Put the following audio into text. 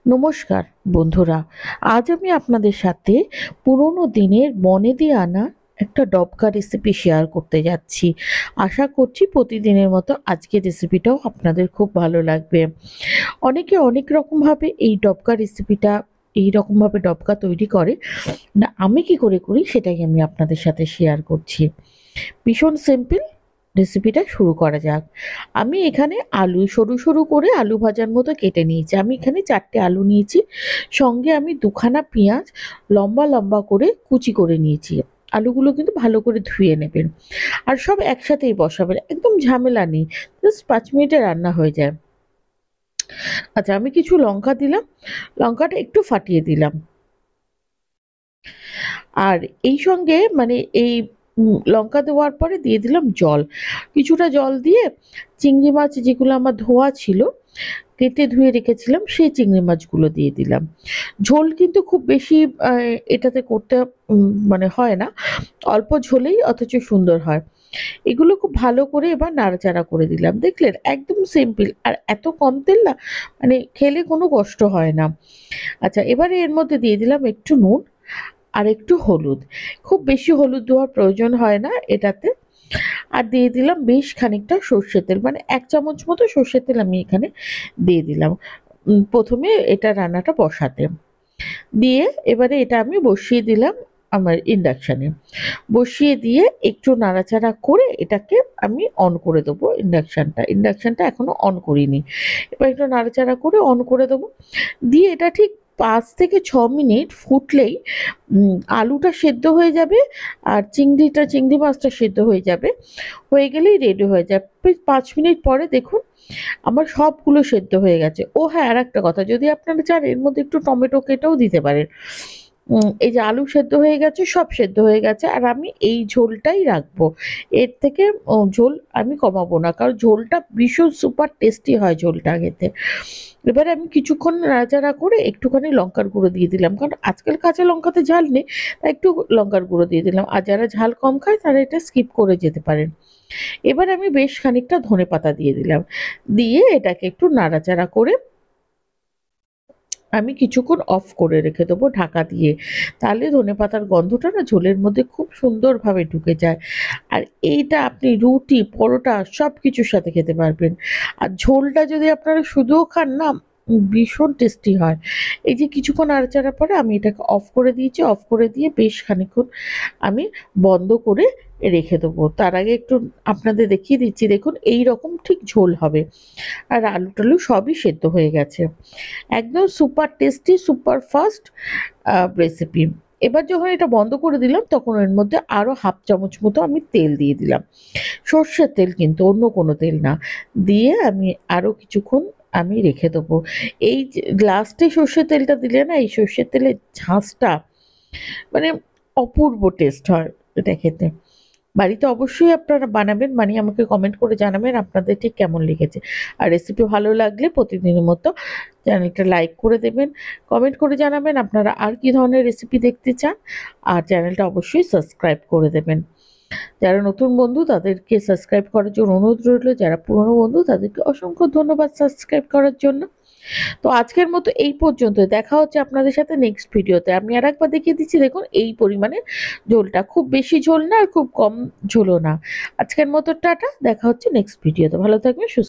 নমস্কার বন্ধুরা, আজ আমি আপনাদের সাথে পুরোনো দিনের বনে দিয়ে আনা একটা ডবকা রেসিপি শেয়ার করতে যাচ্ছি। আশা করছি প্রতিদিনের মতো আজকের রেসিপিটাও আপনাদের খুব ভালো লাগবে। অনেকে অনেক রকমভাবে এই ডবকা রেসিপিটা এই রকমভাবে ডবকা তৈরি করে, না আমি কি করে করি সেটাই আমি আপনাদের সাথে শেয়ার করছি। ভীষণ সিম্পল, রেসিপিটা শুরু করা যাক। আমি এখানে আলু সরু সরু করে আলু ভাজার মতো কেটে নিয়েছি। আমি এখানে 4টে আলু নিয়েছি, সঙ্গে আমি 2খানা পেঁয়াজ লম্বা লম্বা করে কুচি করে নিয়েছি। আলুগুলো কিন্তু ভালো করে ধুয়ে নেবেন, আর সব একসাথেই বসাবেন, একদম ঝামেলা নেই, জাস্ট 5 মিনিটে রান্না হয়ে যায়। আচ্ছা, আমি কিছু লঙ্কা দিলাম, লঙ্কাটা একটু ফাটিয়ে দিলাম। আর এই সঙ্গে মানে এই লঙ্কা দেওয়ার পরে দিয়ে দিলাম জল। কিছুটা জল দিয়ে চিংড়ি মাছ যেগুলো আমার ধোয়া ছিল, কেটে ধুয়ে রেখেছিলাম, সেই চিংড়ি মাছগুলো দিয়ে দিলাম। ঝোল কিন্তু খুব বেশি এটাতে করতে মানে হয় না, অল্প ঝোলেই অথচ সুন্দর হয়। এগুলো খুব ভালো করে এবার নাড়াচাড়া করে দিলাম। দেখলেন একদম সিম্পল, আর এত কম তেল না, মানে খেলে কোনো কষ্ট হয় না। আচ্ছা, এবারে এর মধ্যে দিয়ে দিলাম একটু নুন আর একটু হলুদ। খুব বেশি হলুদ দেওয়ার প্রয়োজন হয় না এটাতে। আর দিয়ে দিলাম বেশ খানিকটা সর্ষের তেল, মানে 1 চামচ মতো সর্ষের তেল আমি এখানে দিয়ে দিলাম প্রথমে এটা রান্নাটা বসাতে। দিয়ে এবারে এটা আমি বসিয়ে দিলাম আমার ইন্ডাকশানে। বসিয়ে দিয়ে একটু নাড়াচাড়া করে এটাকে আমি অন করে দেবো ইন্ডাকশানটা এখনো অন করিনি। এবার একটু নাড়াচাড়া করে অন করে দেবো। দিয়ে এটা ঠিক 5 থেকে 6 মিনিট ফুটলেই আলুটা সেদ্ধ হয়ে যাবে, আর চিংড়ি মাছটা সেদ্ধ হয়ে যাবে। হয়ে গেলেই রেডি হয়ে যায়। 5 মিনিট পরে দেখুন আমার সবগুলো সেদ্ধ হয়ে গেছে। ও হ্যাঁ, আরেকটা কথা, যদি আপনারা চান এর মধ্যে একটু টমেটো কেটেও দিতে পারেন। এই যে আলু সেদ্ধ হয়ে গেছে, সব সেদ্ধ হয়ে গেছে, আর আমি এই ঝোলটাই রাখবো। এর থেকে ঝোল আমি কমাবো না, কারণ ঝোলটা ভীষণ সুপার টেস্টি হয় ঝোলটা খেতে। এবারে আমি কিছুক্ষণ নাড়াচাড়া করে একটুখানি লঙ্কার গুঁড়ো দিয়ে দিলাম, কারণ আজকাল কাঁচা লঙ্কাতে ঝাল নেই, তাই একটু লঙ্কার গুঁড়ো দিয়ে দিলাম। আর যারা ঝাল কম খায় তারা এটা স্কিপ করে যেতে পারেন। এবার আমি বেশ খানিকটা ধনেপাতা দিয়ে দিলাম। দিয়ে এটাকে একটু নাড়াচাড়া করে আমি কিছুক্ষণ অফ করে রেখে দেবো ঢাকা দিয়ে। তাহলে ধনেপাতার গন্ধটা না ঝোলের মধ্যে খুব সুন্দরভাবে ঢুকে যায়। আর এইটা আপনি রুটি, পরোটা সব কিছুর সাথে খেতে পারবেন। আর ঝোলটা যদি আপনারা শুধুও খান না, ভীষণ টেস্টি হয়। এই যে কিছুক্ষণ নাড়াচাড়ার পরে আমি এটাকে অফ করে দিয়েছি। অফ করে দিয়ে বেশ খানিকক্ষণ আমি বন্ধ করে রেখে দেবো। তার আগে একটু আপনাদের দেখিয়ে দিচ্ছি, দেখুন এই রকম ঠিক ঝোল হবে। আর আলু-টালু সবই সেদ্ধ হয়ে গেছে। একদম super tasty, super fast recipe. এবার যখন এটা বন্ধ করে দিলাম, তখন এর মধ্যে আরও 1/2 চামচ মতো আমি তেল দিয়ে দিলাম। সর্ষের তেল কিন্তু, অন্য কোনো তেল না। দিয়ে আমি আরও কিছুক্ষণ আমি রেখে দেবো। এই যে লাস্টে সর্ষের তেলটা দিলে না, এই সর্ষের তেলের ঝাঁঝটা মানে অপূর্ব টেস্ট হয় এটা খেতে। বাড়িতে অবশ্যই আপনারা বানাবেন, বানিয়ে আমাকে কমেন্ট করে জানাবেন আপনাদের ঠিক কেমন লেগেছে। আর রেসিপি ভালো লাগলে প্রতিদিনের মতো চ্যানেলটা লাইক করে দেবেন, কমেন্ট করে জানাবেন আপনারা আর কি ধরনের রেসিপি দেখতে চান, আর চ্যানেলটা অবশ্যই সাবস্ক্রাইব করে দেবেন। যারা নতুন বন্ধু তাদেরকে সাবস্ক্রাইব করার জন্য অনুরোধ রইল, যারা পুরনো বন্ধু তাদেরকে অসংখ্য ধন্যবাদ সাবস্ক্রাইব করার জন্য। তো আজকের মতো এই পর্যন্ত, দেখা হচ্ছে আপনাদের সাথে নেক্সট ভিডিওতে। আমি আরেকবার দেখিয়ে দিচ্ছি, দেখুন এই পরিমাণে ঝোলটা, খুব বেশি ঝোল না আর খুব কম ঝোলও না। আজকের মতো টাটা, দেখা হচ্ছে নেক্সট ভিডিওতে। ভালো থাকবেন, সুস্থ